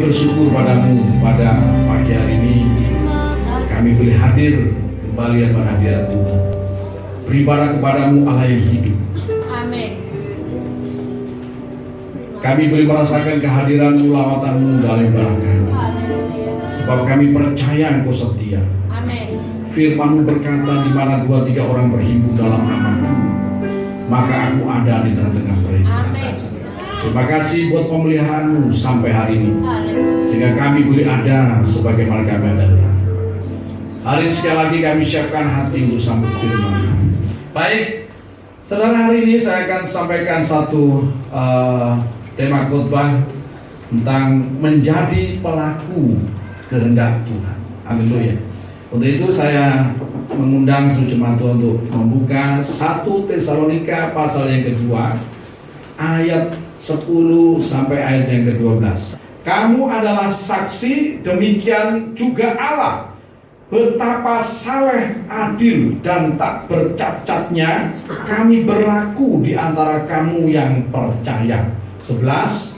bersyukur padamu pada pagi hari ini. Kami boleh hadir kembali pada hadirat Tuhan, beribadah kepadamu Allah yang hidup. Amin. Kami boleh merasakan kehadiran-Mu, lawatanmu dalam ibadah kami. Sebab kami percaya Engkau setia. Amin. Firman-Mu berkata, di mana 2-3 orang berhimpun dalam nama-Mu, maka Aku ada di tengah-tengah mereka. Amin. Terima kasih buat pemeliharaan-Mu sampai hari ini, Haleluya. sehingga kami boleh ada sebagaimana kami ada. Hari ini sekali lagi kami siapkan hati untuk sambut firman. Baik, saudara, hari ini saya akan sampaikan satu tema khotbah tentang menjadi pelaku kehendak Tuhan. Haleluya. Untuk itu saya mengundang seluruh jemaat Tuhan untuk membuka 1 Tesalonika pasal yang kedua, ayat 10 sampai ayat yang ke-12. Kamu adalah saksi, demikian juga Allah, betapa saleh, adil, dan tak bercacatnya kami berlaku di antara kamu yang percaya. 11.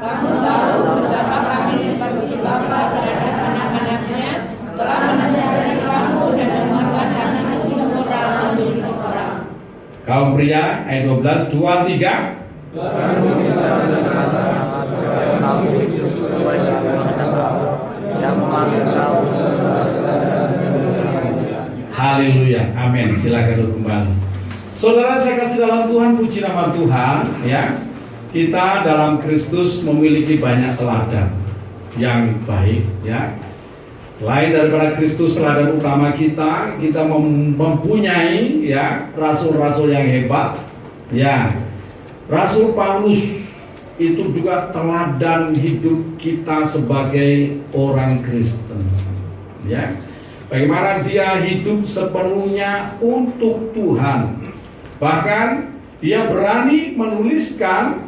Kamu tahu betapa kami seperti bapa terhadap anak-anaknya, telah menasihati kamu dan menguatkan hatimu seorang demi seorang. Kaum pria, ayat 12, 2, 3. Haleluya, amin. Silakan duduk kembali. Saudara, saya kasih dalam Tuhan, puji nama Tuhan, ya. Kita dalam Kristus memiliki banyak teladan yang baik, ya. Selain daripada Kristus teladan utama kita mempunyai, ya, rasul-rasul yang hebat, ya. Rasul Paulus itu juga teladan hidup kita sebagai orang Kristen, ya. Bagaimana dia hidup sepenuhnya untuk Tuhan. Bahkan dia berani menuliskan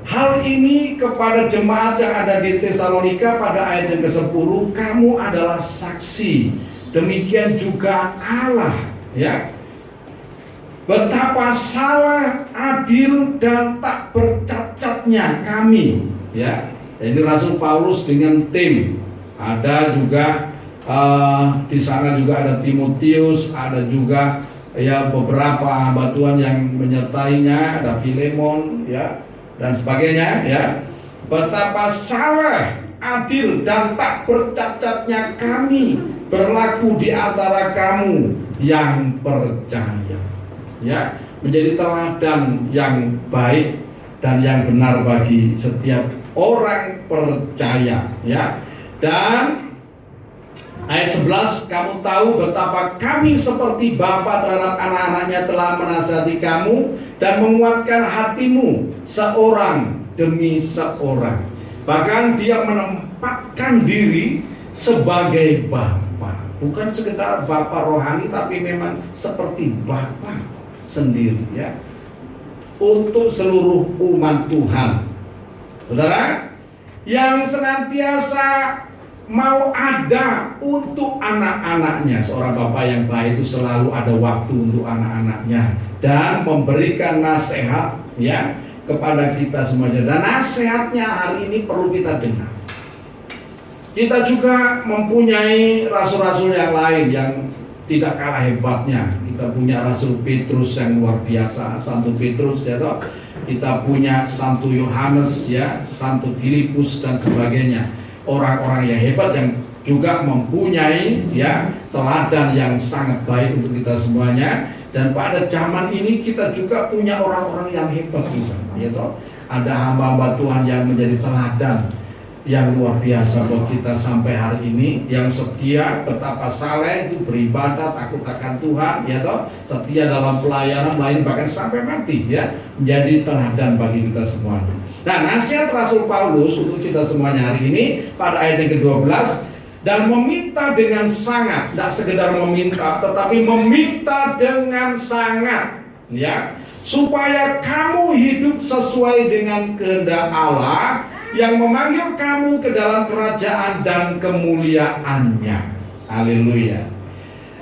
hal ini kepada jemaat yang ada di Tesalonika pada ayat yang ke-10. Kamu adalah saksi, demikian juga Allah, ya, betapa saleh, adil, dan tak bercacatnya kami, ya. Ini Rasul Paulus dengan tim. Ada juga di sana juga ada Timotius, ada juga, ya, beberapa hamba Tuhan yang menyertainya, ada Filemon, ya, dan sebagainya, ya. Betapa saleh, adil, dan tak bercacatnya kami berlaku di antara kamu yang percaya, ya. Menjadi teladan yang baik dan yang benar bagi setiap orang percaya, ya. Dan ayat 11, kamu tahu betapa kami seperti bapa terhadap anak-anaknya telah menasihati kamu dan menguatkan hatimu seorang demi seorang. Bahkan dia menempatkan diri sebagai bapa, bukan sekedar bapa rohani, tapi memang seperti bapa sendiri, ya, untuk seluruh umat Tuhan. Saudara, yang senantiasa mau ada untuk anak-anaknya. Seorang bapak yang baik itu selalu ada waktu untuk anak-anaknya dan memberikan nasihat, ya, kepada kita semuanya. Dan nasihatnya hari ini perlu kita dengar. Kita juga mempunyai rasul-rasul yang lain yang tidak kalah hebatnya. Kita punya Rasul Petrus yang luar biasa, Santo Petrus, ya toh. Kita punya Santo Yohanes, ya, Santo Filipus dan sebagainya. Orang-orang yang hebat yang juga mempunyai, ya, teladan yang sangat baik untuk kita semuanya. Dan pada zaman ini kita juga punya orang-orang yang hebat juga, ya toh. Ada hamba-hamba Tuhan yang menjadi teladan yang luar biasa buat kita sampai hari ini, yang setia, betapa saleh itu beribadah, takut akan Tuhan, ya toh, setia dalam pelayanan lain bahkan sampai mati, ya, menjadi teladan bagi kita semua. Nah, nasihat Rasul Paulus untuk kita semuanya hari ini pada ayat yang ke-12, dan meminta dengan sangat, tidak sekedar meminta, tetapi meminta dengan sangat, ya, supaya kamu hidup sesuai dengan kehendak Allah yang memanggil kamu ke dalam kerajaan dan kemuliaannya. Haleluya.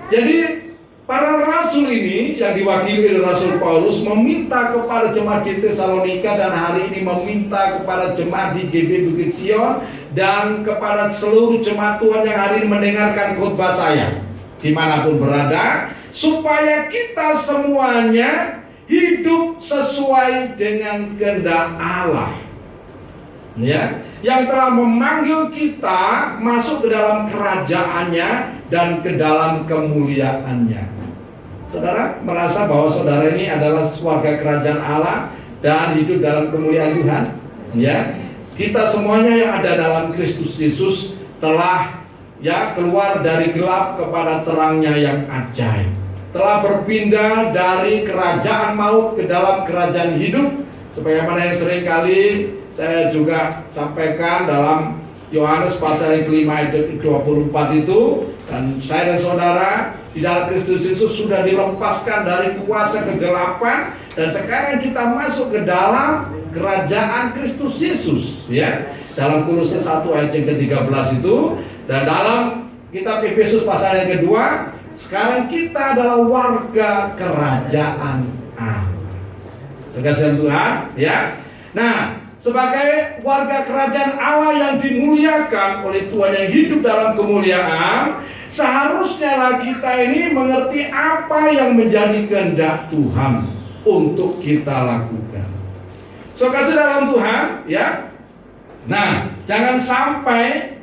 Jadi para rasul ini yang diwakili oleh Rasul Paulus meminta kepada jemaat di Tesalonika dan hari ini meminta kepada jemaat di GB Bukit Sion dan kepada seluruh jemaat Tuhan yang hari ini mendengarkan khotbah saya dimanapun berada, supaya kita semuanya hidup sesuai dengan kehendak Allah, ya, yang telah memanggil kita masuk ke dalam kerajaannya dan ke dalam kemuliaannya. Saudara merasa bahwa saudara ini adalah warga kerajaan Allah dan hidup dalam kemuliaan Tuhan, ya. Kita semuanya yang ada dalam Kristus Yesus telah keluar dari gelap kepada terangnya yang ajaib, telah berpindah dari kerajaan maut ke dalam kerajaan hidup, sebagaimana yang sering kali saya juga sampaikan dalam Yohanes pasal yang kelima ayat 24 itu. Dan saya dan saudara di dalam Kristus Yesus sudah dilepaskan dari kuasa kegelapan dan sekarang kita masuk ke dalam kerajaan Kristus Yesus, ya. Dalam Kolose 1 ayat yang ke-13 itu, dan dalam kitab Efesus pasal yang kedua, sekarang kita adalah warga kerajaan Allah. Sekasihan Tuhan, ya. Nah, sebagai warga kerajaan Allah yang dimuliakan oleh Tuhan yang hidup dalam kemuliaan, seharusnya kita ini mengerti apa yang menjadi kehendak Tuhan untuk kita lakukan. So, kasih dalam Tuhan, ya. Nah, jangan sampai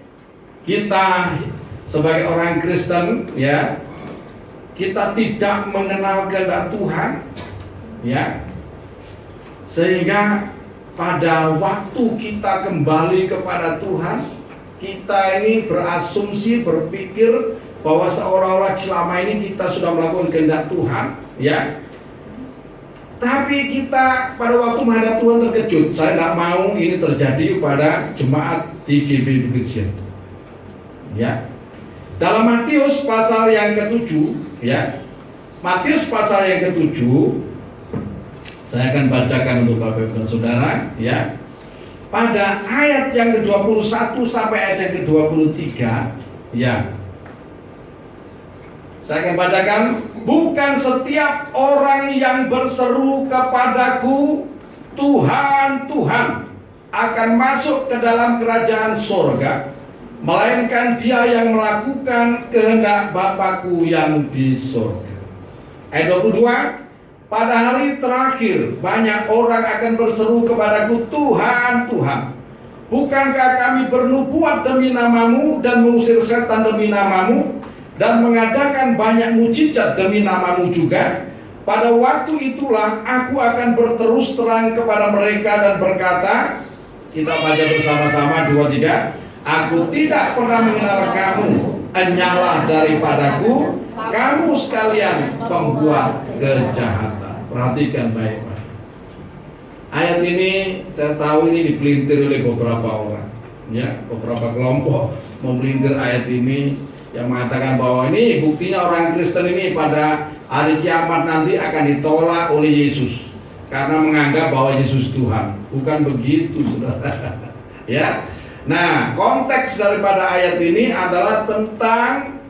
kita sebagai orang Kristen, ya, kita tidak mengenal kehendak Tuhan, ya, sehingga pada waktu kita kembali kepada Tuhan, kita ini berasumsi, berpikir bahwa seolah-olah selama ini kita sudah melakukan kehendak Tuhan, ya. Tapi kita pada waktu menghadap Tuhan terkejut. Saya tidak mau ini terjadi pada jemaat di GB Bukit Sion, ya. Dalam Matius pasal yang ke-7, ya. Matius pasal yang ke-7, saya akan bacakan untuk Bapak Ibu dan Saudara, ya. Pada ayat yang ke-21 sampai ayat yang ke-23, ya. Saya akan bacakan, bukan setiap orang yang berseru kepadaku, Tuhan, Tuhan, akan masuk ke dalam kerajaan sorga, melainkan dia yang melakukan kehendak Bapakku yang di sorga. Ayat 22, pada hari terakhir banyak orang akan berseru kepadaku, Tuhan, Tuhan, bukankah kami bernubuat demi namamu dan mengusir setan demi namamu dan mengadakan banyak mujizat demi namamu juga? Pada waktu itulah aku akan berterus terang kepada mereka dan berkata, kita baca bersama-sama 2, 3, aku tidak pernah mengenal kamu, enyahlah daripadaku, kamu sekalian pembuat kejahatan. Perhatikan baik-baik. Ayat ini saya tahu ini dipelintir oleh beberapa orang, ya, beberapa kelompok memelintir ayat ini yang mengatakan bahwa ini buktinya orang Kristen ini pada hari kiamat nanti akan ditolak oleh Yesus karena menganggap bahwa Yesus Tuhan. Bukan begitu, saudara. Ya. Nah, konteks daripada ayat ini adalah tentang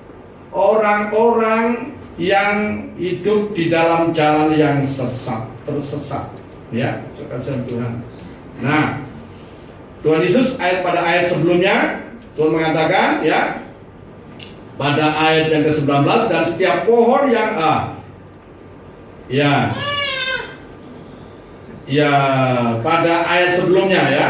orang-orang yang hidup di dalam jalan yang sesat, tersesat, ya, sekasihan Tuhan. Nah, Tuhan Yesus pada ayat sebelumnya Tuhan mengatakan, ya, pada ayat yang ke-19, dan setiap pohon yang pada ayat sebelumnya, ya,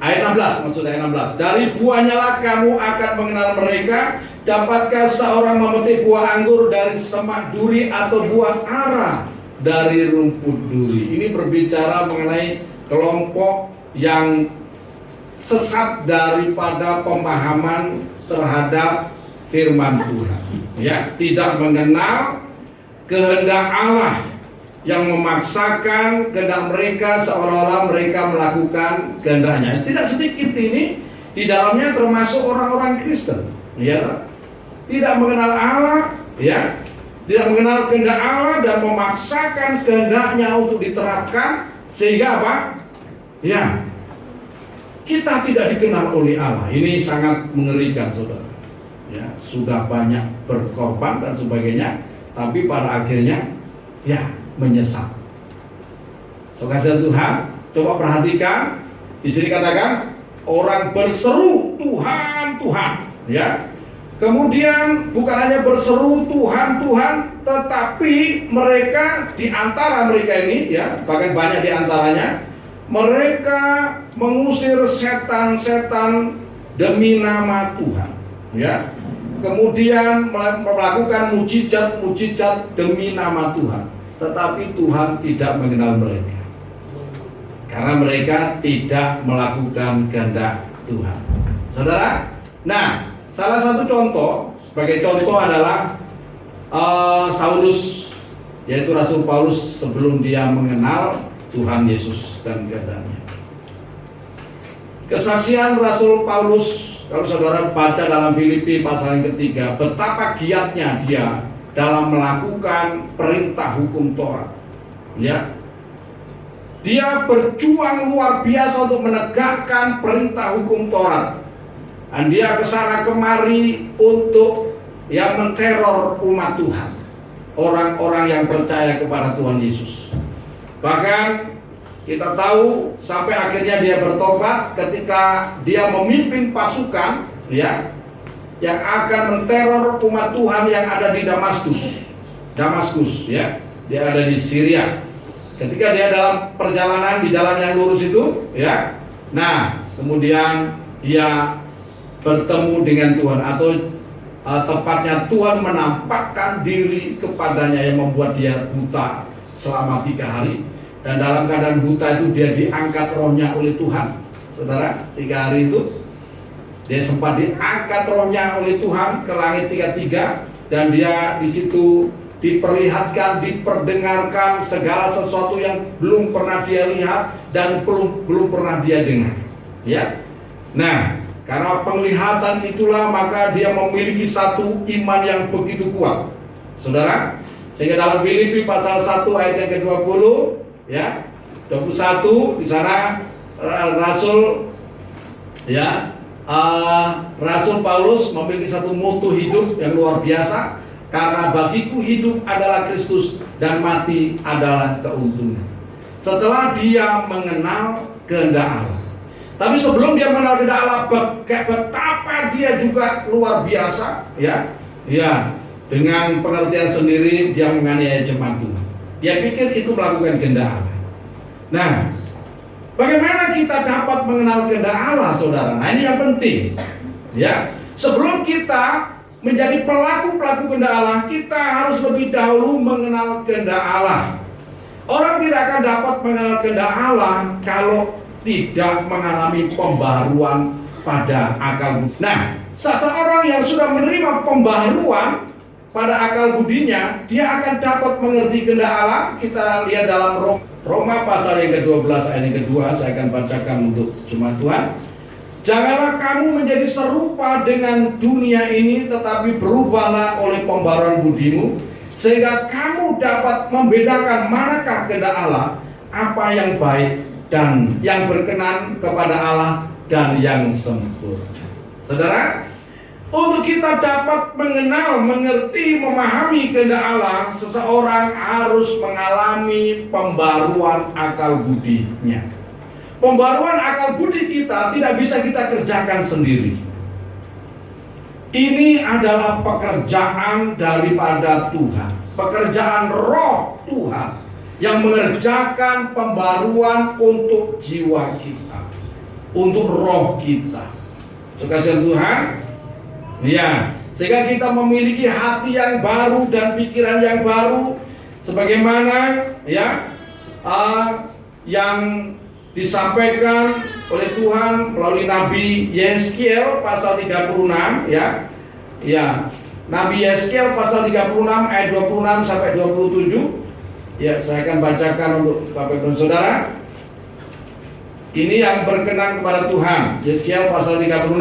ayat 16, maksud ayat 16, dari buahnya lah kamu akan mengenal mereka. Dapatkah seorang memetik buah anggur dari semak duri atau buah ara dari rumput duri? Ini berbicara mengenai kelompok yang sesat daripada pemahaman terhadap firman Tuhan, ya, tidak mengenal kehendak Allah yang memaksakan kehendak mereka seolah-olah mereka melakukan kehendaknya. Tidak sedikit ini di dalamnya termasuk orang-orang Kristen, ya, tidak mengenal Allah, ya, tidak mengenal kehendak Allah dan memaksakan kehendaknya untuk diterapkan, sehingga apa? Ya, kita tidak dikenal oleh Allah. Ini sangat mengerikan, saudara. Ya, sudah banyak berkorban dan sebagainya, tapi pada akhirnya ya menyesal. Kasihan Tuhan, coba perhatikan di sini katakan orang berseru Tuhan, Tuhan, ya. Kemudian bukan hanya berseru Tuhan, Tuhan, tetapi mereka di antara mereka ini, ya, bahkan banyak di antaranya, mereka mengusir setan-setan demi nama Tuhan, ya. Kemudian melakukan mujizat-mujizat demi nama Tuhan, tetapi Tuhan tidak mengenal mereka karena mereka tidak melakukan kehendak Tuhan. Saudara, nah, salah satu contoh, sebagai contoh adalah Saulus, yaitu Rasul Paulus sebelum dia mengenal Tuhan Yesus dan kehendaknya. Kesaksian Rasul Paulus, kalau saudara baca dalam Filipi pasal yang ketiga, betapa giatnya dia dalam melakukan perintah hukum Taurat, ya. Dia berjuang luar biasa untuk menegakkan perintah hukum Taurat. Dan dia kesana kemari untuk menteror umat Tuhan, orang-orang yang percaya kepada Tuhan Yesus. Bahkan kita tahu sampai akhirnya dia bertobat ketika dia memimpin pasukan, ya, yang akan menteror umat Tuhan yang ada di Damaskus, ya, dia ada di Syria. Ketika dia dalam perjalanan di jalan yang lurus itu, ya, nah kemudian dia bertemu dengan Tuhan, atau tepatnya Tuhan menampakkan diri kepadanya yang membuat dia buta selama 3 hari. Dan dalam keadaan buta itu dia diangkat rohnya oleh Tuhan. Saudara, 3 hari itu dia sempat diangkat rohnya oleh Tuhan ke langit 3 dan dia di situ diperlihatkan, diperdengarkan segala sesuatu yang belum pernah dia lihat dan belum pernah dia dengar, ya. Nah, karena penglihatan itulah maka dia memiliki satu iman yang begitu kuat, saudara. Sehingga dalam Filipi pasal 1 ayat yang ke-20, ya, 21 di sana Rasul, ya, Rasul Paulus memiliki satu moto hidup yang luar biasa. Karena bagiku hidup adalah Kristus dan mati adalah keuntungan. Setelah dia mengenal kehendak Allah. Tapi sebelum dia mengenal kehendak Allah, betapa dia juga luar biasa, ya. Ya, dengan pengertian sendiri dia menganiaya jemaat Tuhan. Dia pikir itu melakukan kehendak Allah. Nah, bagaimana kita dapat mengenal kehendak Allah, saudara? Nah, ini yang penting, ya. Sebelum kita menjadi pelaku-pelaku kehendak Allah, kita harus lebih dahulu mengenal kehendak Allah. Orang tidak akan dapat mengenal kehendak Allah kalau tidak mengalami pembaharuan pada akal budi. Nah, seseorang yang sudah menerima pembaharuan pada akal budinya, dia akan dapat mengerti kehendak Allah. Kita lihat dalam Roma pasal yang ke-12 ayat yang kedua, saya akan bacakan untuk jemaat Tuhan. Janganlah kamu menjadi serupa dengan dunia ini, tetapi berubahlah oleh pembaharuan budimu, sehingga kamu dapat membedakan manakah kehendak Allah, apa yang baik dan yang berkenan kepada Allah dan yang sempurna. Saudara, untuk kita dapat mengenal, mengerti, memahami kehendak Allah, seseorang harus mengalami pembaruan akal budinya. Pembaruan akal budi kita tidak bisa kita kerjakan sendiri. Ini adalah pekerjaan daripada Tuhan, pekerjaan Roh Tuhan yang mengerjakan pembaruan untuk jiwa kita, untuk roh kita. Kasihan Tuhan, ya, sehingga kita memiliki hati yang baru dan pikiran yang baru, sebagaimana, ya, yang disampaikan oleh Tuhan melalui Nabi Yeskiel pasal 36, ya. Ya, Nabi Yeskiel pasal 36 ayat 26 sampai 27. Ya, saya akan bacakan untuk Bapak dan Saudara. Ini yang berkenan kepada Tuhan. Yeskiel pasal 36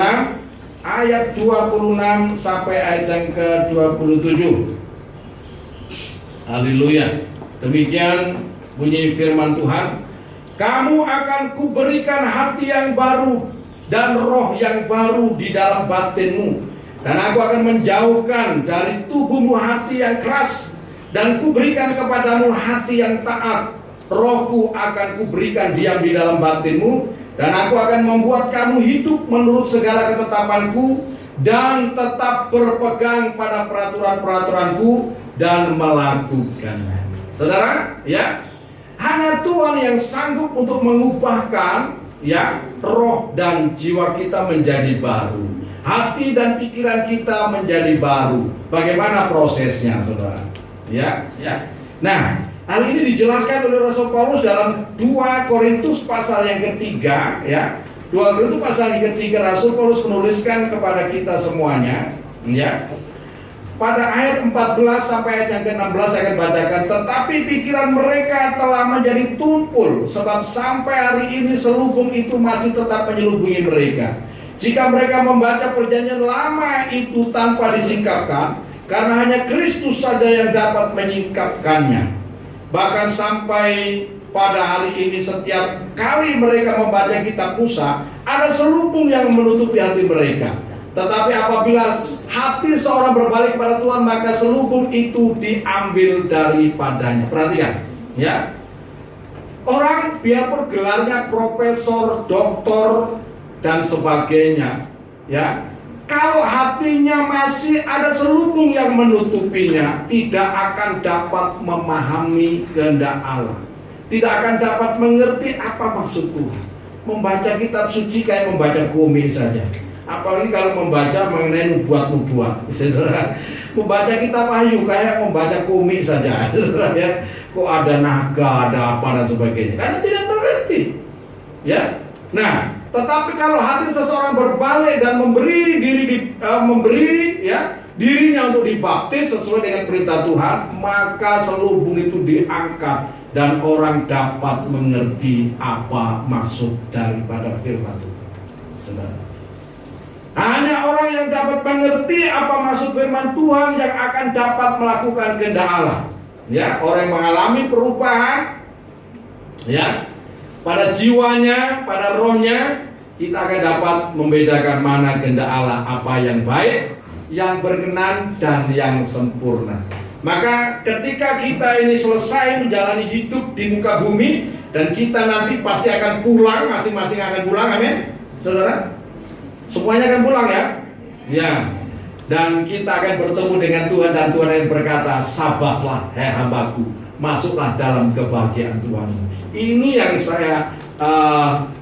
ayat 26 sampai ayat yang ke-27. Haleluya. Demikian bunyi firman Tuhan. Kamu akan kuberikan hati yang baru dan roh yang baru di dalam batinmu, dan aku akan menjauhkan dari tubuhmu hati yang keras Dan kuberikan kepadamu hati yang taat. Rohku akan kuberikan diam di dalam batinmu, dan aku akan membuat kamu hidup menurut segala ketetapanku, dan tetap berpegang pada peraturan-peraturanku dan melakukannya. Saudara, ya, hanya Tuhan yang sanggup untuk mengubahkan, ya, roh dan jiwa kita menjadi baru, hati dan pikiran kita menjadi baru. Bagaimana prosesnya, saudara? Ya. Nah, hal ini dijelaskan oleh Rasul Paulus dalam 2 Korintus pasal yang ketiga, ya. 2 Korintus pasal yang ketiga, Rasul Paulus menuliskan kepada kita semuanya, ya. Pada ayat 14 sampai ayat yang ke-16 saya akan bacakan. Tetapi pikiran mereka telah menjadi tumpul, sebab sampai hari ini selubung itu masih tetap menyelubungi mereka. Jika mereka membaca perjanjian lama itu tanpa disingkapkan, karena hanya Kristus saja yang dapat menyingkapkannya. Bahkan sampai pada hari ini setiap kali mereka membaca kitab Musa, ada selubung yang menutupi hati mereka. Tetapi apabila hati seorang berbalik pada Tuhan, maka selubung itu diambil daripadanya. Perhatikan, ya. Orang biarpun gelarnya profesor, doktor, dan sebagainya, ya, kalau hatinya masih ada selubung yang menutupinya, tidak akan dapat memahami kehendak Allah, tidak akan dapat mengerti apa maksud Tuhan. Membaca kitab suci kayak membaca komik saja. Apalagi kalau membaca mengenai nubuat-nubuat. Membaca kitab Wahyu kayak membaca komik saja. Ya. Kok ada naga, ada apa dan sebagainya. Karena tidak mengerti. Ya. Nah, tetapi kalau hati seseorang berbalik dan memberi dirinya untuk dibaptis sesuai dengan perintah Tuhan, maka selubung itu diangkat dan orang dapat mengerti apa maksud daripada firman Tuhan. Saudara, hanya orang yang dapat mengerti apa maksud firman Tuhan yang akan dapat melakukan kehendak Allah. Ya, orang yang mengalami perubahan, ya, pada jiwanya, pada rohnya, kita akan dapat membedakan mana kehendak Allah, apa yang baik, yang berkenan, dan yang sempurna. Maka ketika kita ini selesai menjalani hidup di muka bumi, dan kita nanti pasti akan pulang, masing-masing akan pulang, amin, saudara? Semuanya akan pulang, ya. Ya. Dan kita akan bertemu dengan Tuhan, dan Tuhan yang berkata, "Sabaslah, hai hambaku, masuklah dalam kebahagiaan Tuhan." Ini yang saya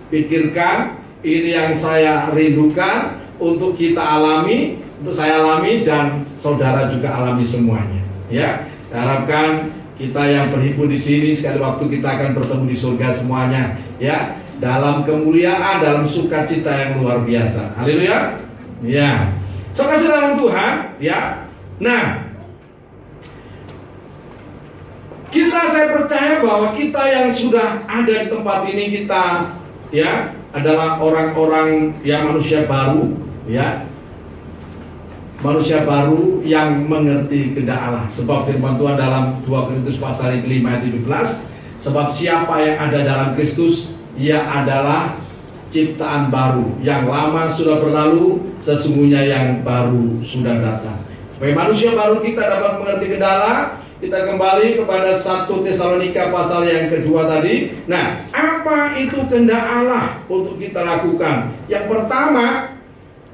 pikirkan, ini yang saya rindukan untuk kita alami, untuk saya alami, dan saudara juga alami semuanya. Ya, saya harapkan kita yang berhimpun di sini sekali waktu kita akan bertemu di surga semuanya, ya, dalam kemuliaan, dalam sukacita yang luar biasa. Haleluya. Ya. So, kasih dalam Tuhan, ya. Nah, saya percaya bahwa kita yang sudah ada di tempat ini, kita, ya, adalah orang-orang yang manusia baru, ya. Manusia baru yang mengerti kehendak Allah. Sebab firman Tuhan dalam 2 Korintus pasal 5 ayat 17, sebab siapa yang ada dalam Kristus, ia adalah ciptaan baru. Yang lama sudah berlalu, sesungguhnya yang baru sudah datang. Sebagai manusia baru kita dapat mengerti kehendak Allah. Kita kembali kepada 1 Tesalonika pasal yang kedua tadi. Nah, apa itu kehendak Allah untuk kita lakukan? Yang pertama,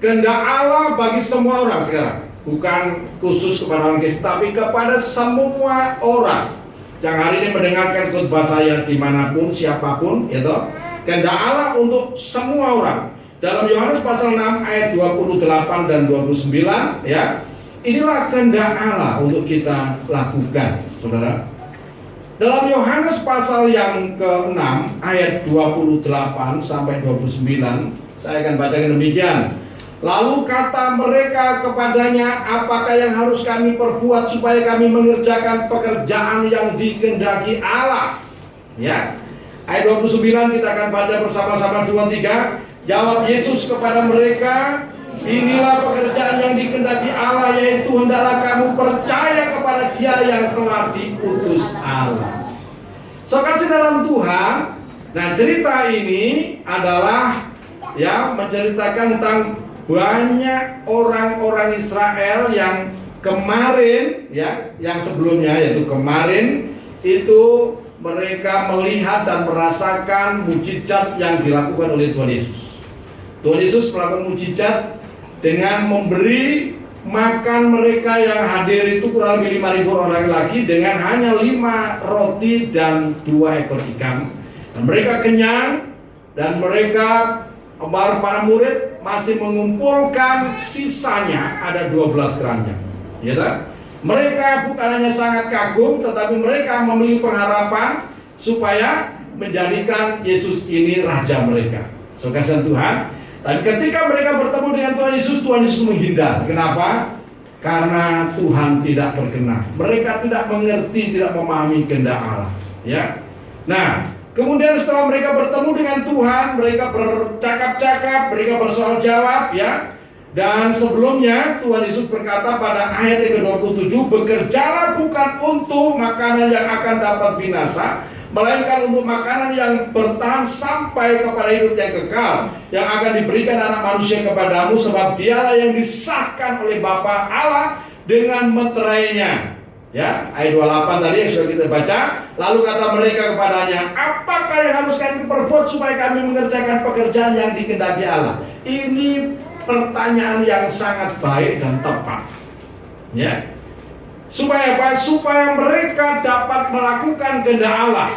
kehendak Allah bagi semua orang sekarang, bukan khusus kepada orang Kristen, tapi kepada semua orang yang hari ini mendengarkan khotbah saya dimanapun, siapapun, ya toh. Kehendak Allah untuk semua orang. Dalam Yohanes pasal 6 ayat 28 dan 29, ya, inilah kehendak Allah untuk kita lakukan, saudara. Dalam Yohanes pasal yang ke-6 ayat 28 sampai 29, saya akan bacakan demikian. Lalu kata mereka kepadanya, apakah yang harus kami perbuat supaya kami mengerjakan pekerjaan yang dikehendaki Allah? Ya. Ayat 29 kita akan baca bersama-sama 2-3. Jawab Yesus kepada mereka, inilah pekerjaan yang dikehendaki Allah, yaitu hendaklah kamu percaya kepada Dia yang telah diutus Allah. So, kasih dalam Tuhan. Nah, cerita ini adalah, ya, menceritakan tentang banyak orang-orang Israel yang kemarin ya, yang sebelumnya yaitu kemarin itu mereka melihat dan merasakan mujizat yang dilakukan oleh Tuhan Yesus. Tuhan Yesus melakukan mujizat dengan memberi makan mereka yang hadir itu kurang lebih 5.000 orang lagi dengan hanya 5 roti dan 2 ekor ikan. Dan mereka kenyang dan mereka para murid masih mengumpulkan sisanya ada 12 keranjang. Ya tak? Mereka bukan hanya sangat kagum, tetapi mereka memiliki pengharapan supaya menjadikan Yesus ini raja mereka. So, kasihan Tuhan. Dan ketika mereka bertemu dengan Tuhan Yesus menghindar. Kenapa? Karena Tuhan tidak berkenan. Mereka tidak mengerti, tidak memahami kehendak Allah. Ya. Nah, kemudian setelah mereka bertemu dengan Tuhan, mereka bercakap-cakap, mereka bersoal jawab, ya. Dan sebelumnya Tuhan Yesus berkata pada ayat yang ke-27, bekerjalah bukan untuk makanan yang akan dapat binasa, melainkan untuk makanan yang bertahan sampai kepada hidup yang kekal, yang akan diberikan anak manusia kepadamu, sebab dialah yang disahkan oleh Bapa Allah dengan meterainya. Ya, ayat 28 tadi yang sudah kita baca. Lalu kata mereka kepadanya, apakah yang harus kami perbuat supaya kami mengerjakan pekerjaan yang dikehendaki Allah? Ini pertanyaan yang sangat baik dan tepat. Ya. Supaya apa? Supaya mereka dapat melakukan kehendak Allah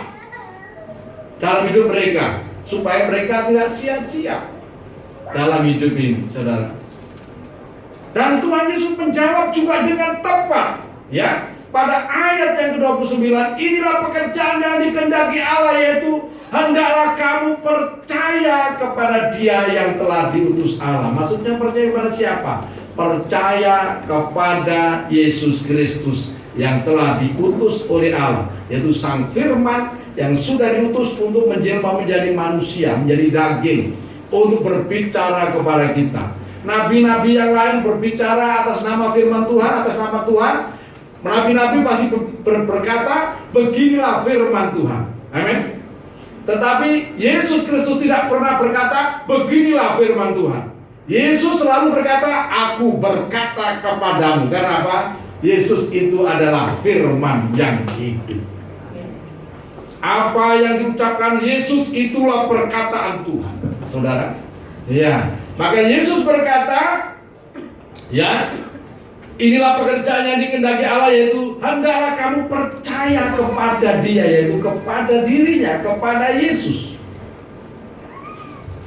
dalam hidup mereka, supaya mereka tidak sia-sia dalam hidup ini, saudara. Dan Tuhan Yesus menjawab juga dengan tepat, ya. Pada ayat yang ke-29, inilah pekerjaan yang dikehendaki Allah, yaitu hendaklah kamu percaya kepada Dia yang telah diutus Allah. Maksudnya percaya kepada siapa? Percaya kepada Yesus Kristus yang telah diutus oleh Allah, yaitu Sang Firman yang sudah diutus untuk menjelma menjadi manusia, menjadi daging, untuk berbicara kepada kita. Nabi-nabi yang lain berbicara atas nama firman Tuhan, atas nama Tuhan. Nabi-nabi pasti berkata, beginilah firman Tuhan. Amin. Tetapi Yesus Kristus tidak pernah berkata, beginilah firman Tuhan. Yesus selalu berkata, aku berkata kepadamu. Karena apa? Yesus itu adalah firman yang hidup. Apa yang diucapkan Yesus itulah perkataan Tuhan, saudara. Ya, maka Yesus berkata, ya, inilah pekerjaan yang dikehendaki Allah, yaitu hendaklah kamu percaya kepada Dia, yaitu kepada dirinya, kepada Yesus.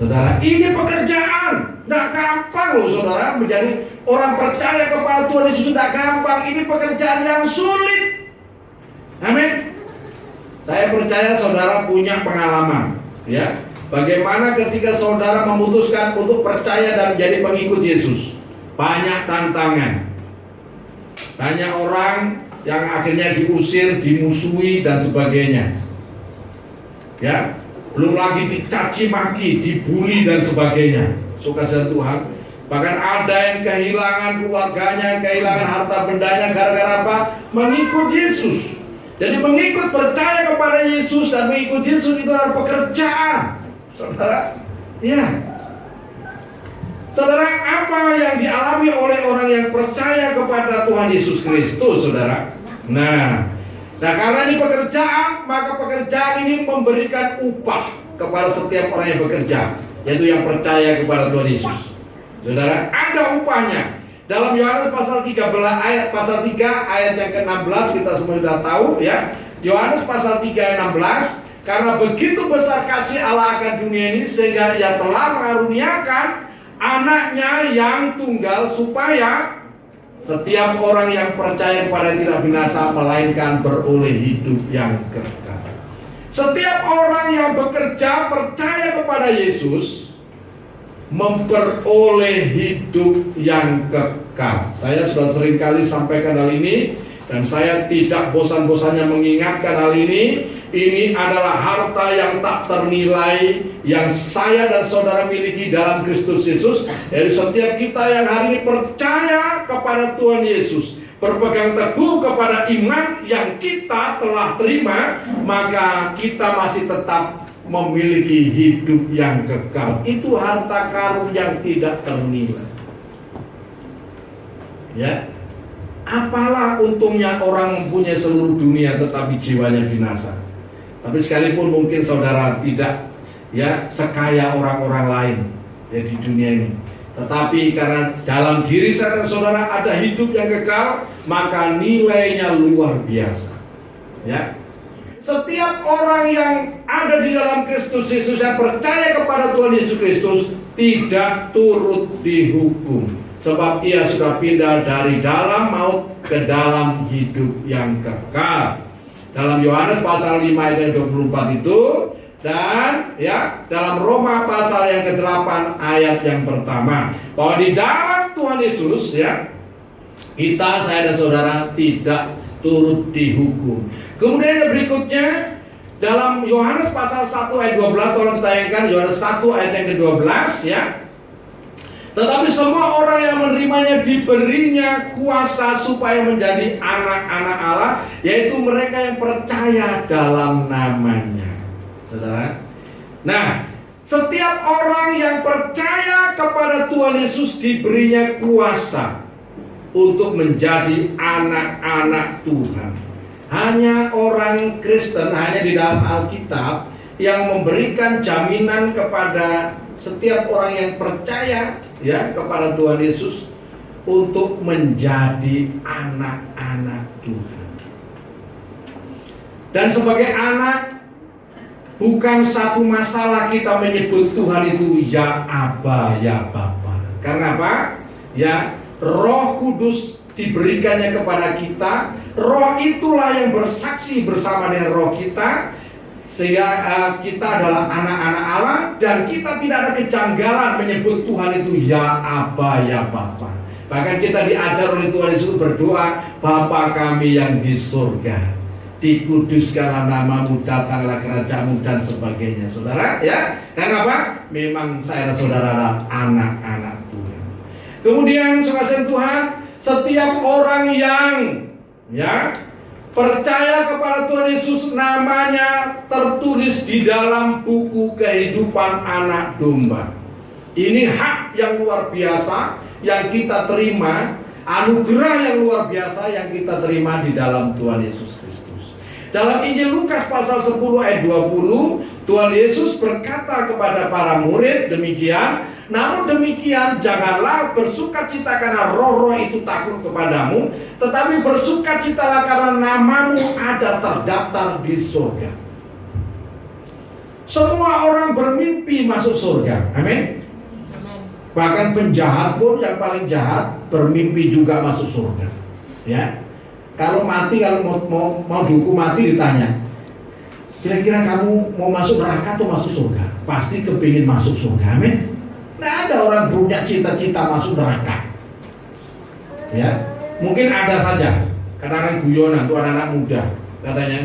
Saudara, ini pekerjaan. Tidak gampang loh, saudara, menjadi orang percaya kepada Tuhan Yesus. Tidak gampang. Ini pekerjaan yang sulit. Amin. Saya percaya saudara punya pengalaman, ya. Bagaimana ketika saudara memutuskan untuk percaya dan menjadi pengikut Yesus? Banyak tantangan. Banyak orang yang akhirnya diusir, dimusuhi dan sebagainya. Ya, belum lagi dicaci maki, dibully dan sebagainya. Kasihan Tuhan. Bahkan ada yang kehilangan keluarganya, kehilangan harta bendanya gara-gara apa? Mengikut Yesus. Jadi mengikut, percaya kepada Yesus dan mengikut Yesus itu adalah pekerjaan. Saudara, ya. Saudara, apa yang dialami oleh orang yang percaya kepada Tuhan Yesus Kristus, saudara? Nah, karena ini pekerjaan, maka pekerjaan ini memberikan upah kepada setiap orang yang bekerja, yaitu yang percaya kepada Tuhan Yesus. Saudara, ada upahnya. Dalam Yohanes pasal 13 pasal 3 ayat yang ke-16 kita semua sudah tahu, ya. Yohanes pasal 3 ayat 16, karena begitu besar kasih Allah akan dunia ini sehingga Ia telah mengaruniakan anaknya yang tunggal supaya setiap orang yang percaya kepada tidak binasa melainkan beroleh hidup yang kekal. Setiap orang yang bekerja percaya kepada Yesus memperoleh hidup yang kekal. Saya sudah sering kali sampaikan hal ini dan saya tidak bosan-bosannya mengingatkan hal ini. Ini adalah harta yang tak ternilai yang saya dan saudara miliki dalam Kristus Yesus. Jadi setiap kita yang hari ini percaya kepada Tuhan Yesus, berpegang teguh kepada iman yang kita telah terima, maka kita masih tetap memiliki hidup yang kekal. Itu harta karun yang tidak ternilai. Ya, Apalah untungnya orang mempunyai seluruh dunia tetapi jiwanya binasa. Tapi sekalipun mungkin saudara tidak sekaya orang-orang lain di dunia ini, tetapi karena dalam diri saya dan saudara ada hidup yang kekal, maka nilainya luar biasa. Setiap orang yang ada di dalam Kristus Yesus, yang percaya kepada Tuhan Yesus Kristus, tidak turut dihukum, sebab ia sudah pindah dari dalam maut ke dalam hidup yang kekal. Dalam Yohanes pasal 5 ayat 24 itu, dan dalam Roma pasal yang ke-8 ayat yang pertama, bahwa di dalam Tuhan Yesus kita, saya dan saudara tidak turut dihukum. Kemudian yang berikutnya dalam Yohanes pasal 1 ayat 12, tolong ditayangkan Yohanes 1 ayat yang ke-12 Tetapi semua orang yang menerimanya diberinya kuasa supaya menjadi anak-anak Allah, yaitu mereka yang percaya dalam namanya. Saudara, nah, setiap orang yang percaya kepada Tuhan Yesus diberinya kuasa untuk menjadi anak-anak Tuhan. Hanya orang Kristen, hanya di dalam Alkitab yang memberikan jaminan kepada setiap orang yang percaya kepada Tuhan Yesus untuk menjadi anak-anak Tuhan. Dan sebagai anak, bukan satu masalah kita menyebut Tuhan itu ya Aba, ya Bapa. Karena apa? Roh Kudus diberikannya kepada kita. Roh itulah yang bersaksi bersama dengan roh kita, sehingga kita adalah anak-anak Allah, dan kita tidak ada kejanggalan menyebut Tuhan itu ya Aba, ya Bapa. Bahkan kita diajar oleh Tuhan Yesus berdoa, Bapa kami yang di surga, dikuduskanlah namamu, datanglah kerajaanmu, dan sebagainya. Saudara, karena apa? Memang saya dan saudara adalah anak-anak Tuhan. Kemudian sekasihan Tuhan, setiap orang yang percaya kepada Tuhan Yesus, namanya tertulis di dalam buku kehidupan anak domba. Ini hak yang luar biasa yang kita terima, anugerah yang luar biasa yang kita terima di dalam Tuhan Yesus Kristus. Dalam Injil Lukas pasal 10 ayat 20, Tuhan Yesus berkata kepada para murid demikian, namun demikian janganlah bersukacita karena roh-roh itu takut kepadamu, tetapi bersukacitalah karena namamu ada terdaftar di surga. Semua orang bermimpi masuk surga. Amin. Bahkan penjahat pun yang paling jahat bermimpi juga masuk surga. Kalau mati, kalau mau dihukum mati ditanya, kira-kira kamu mau masuk neraka atau masuk surga? Pasti kepingin masuk surga. Amin. Tidak ada orang punya cita-cita masuk neraka. Mungkin ada saja kadang-kadang guyonan tuh anak-anak muda, katanya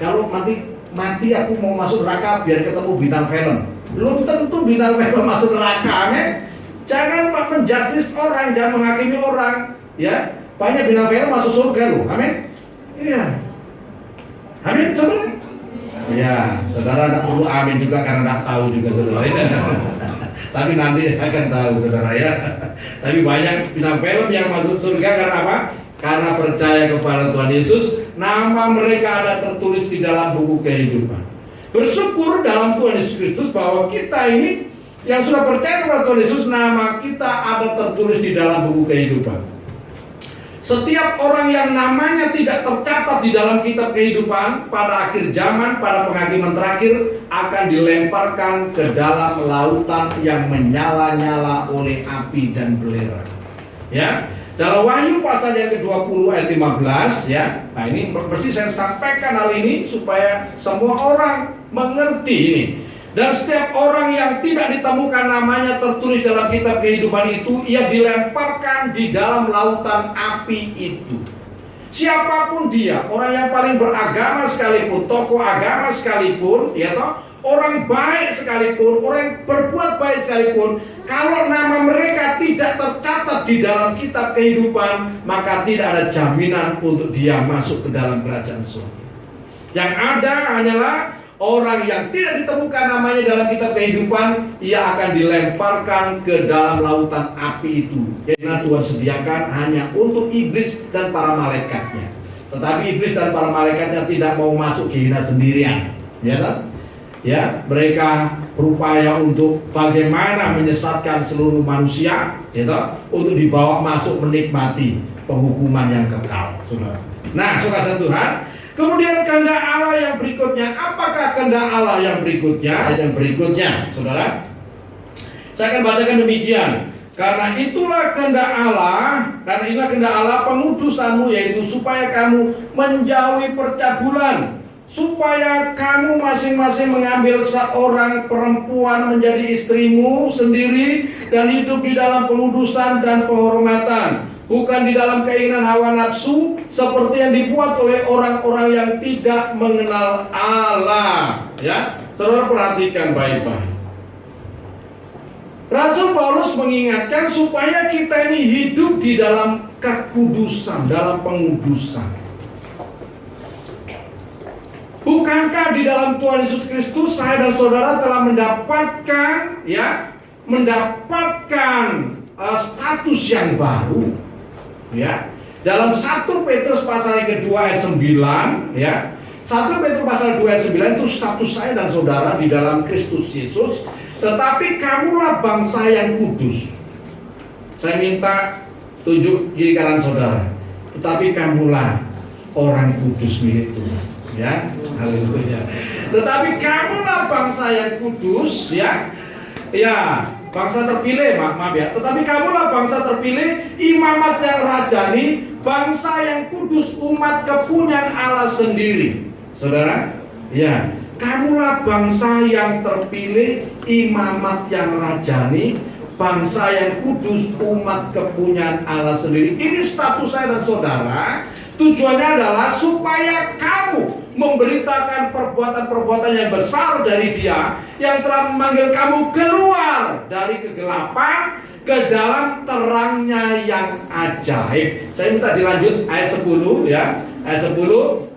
kalau mati aku mau masuk neraka biar ketemu bintang film. Belum tentu bintang film masuk neraka. Amin. Jangan menjustis orang, jangan menghakimi orang. Banyak bintang film masuk surga loh. Amin. Amin, saudara. Saudara tidak perlu amin juga karena tidak tahu juga saudara. Tapi nanti akan tahu saudara Tapi banyak bintang film yang masuk surga karena apa? Karena percaya kepada Tuhan Yesus. Nama mereka ada tertulis di dalam buku kehidupan. Bersyukur dalam Tuhan Yesus Kristus bahwa kita ini yang sudah percaya kepada Tuhan Yesus, nama kita ada tertulis di dalam buku kehidupan. Setiap orang yang namanya tidak tercatat di dalam kitab kehidupan, pada akhir zaman, pada penghakiman terakhir, akan dilemparkan ke dalam lautan yang menyala-nyala oleh api dan belerang. Dalam Wahyu pasal yang ke-20 ayat 15, nah ini mesti saya sampaikan hal ini supaya semua orang mengerti ini. Dan setiap orang yang tidak ditemukan namanya tertulis dalam kitab kehidupan itu, ia dilemparkan di dalam lautan api itu. Siapapun dia, orang yang paling beragama sekalipun, tokoh agama sekalipun, orang baik sekalipun, orang yang berbuat baik sekalipun, kalau nama mereka tidak tercatat di dalam kitab kehidupan, maka tidak ada jaminan untuk dia masuk ke dalam kerajaan surga. Yang ada hanyalah orang yang tidak ditemukan namanya dalam kitab kehidupan, ia akan dilemparkan ke dalam lautan api itu, yang Tuhan sediakan hanya untuk iblis dan para malaikatnya. Tetapi iblis dan para malaikatnya tidak mau masuk Gehenna sendirian, ya kan? Ya, mereka berupaya untuk bagaimana menyesatkan seluruh manusia, ya kan? Untuk dibawa masuk menikmati penghukuman yang kekal, saudara. Nah, saudara Tuhan, kemudian kehendak Allah yang berikutnya, apakah kehendak Allah yang berikutnya? Ayat yang berikutnya, saudara, saya akan bacakan demikian. Karena itulah kehendak Allah pengudusanmu, yaitu supaya kamu menjauhi percabulan, supaya kamu masing-masing mengambil seorang perempuan menjadi istrimu sendiri dan hidup di dalam pengudusan dan penghormatan, bukan di dalam keinginan hawa nafsu seperti yang dibuat oleh orang-orang yang tidak mengenal Allah. Ya, saudara perhatikan baik-baik. Rasul Paulus mengingatkan supaya kita ini hidup di dalam kekudusan, dalam pengudusan. Bukankah di dalam Tuhan Yesus Kristus saya dan saudara telah mendapatkan status yang baru, ya. Dalam 1 Petrus pasal yang kedua ayat 9, ya. 1 Petrus pasal 2 ayat 9 itu status saya dan saudara di dalam Kristus Yesus. Tetapi kamulah bangsa yang kudus. Saya minta tunjuk kiri kanan saudara. Tetapi kamulah orang kudus milik Tuhan. Ya, haleluya. Tetapi kamulah bangsa yang kudus, ya. Ya, bangsa terpilih, maaf ya. Tetapi kamulah bangsa terpilih, imamat yang rajani, bangsa yang kudus, umat kepunyaan Allah sendiri. Saudara, ya, kamulah bangsa yang terpilih, imamat yang rajani, bangsa yang kudus, umat kepunyaan Allah sendiri. Ini status saya dan saudara. Tujuannya adalah supaya kamu memberitakan perbuatan-perbuatan yang besar dari Dia yang telah memanggil kamu keluar dari kegelapan ke dalam terangnya yang ajaib. Saya minta dilanjut ayat 10, ya. Ayat 10.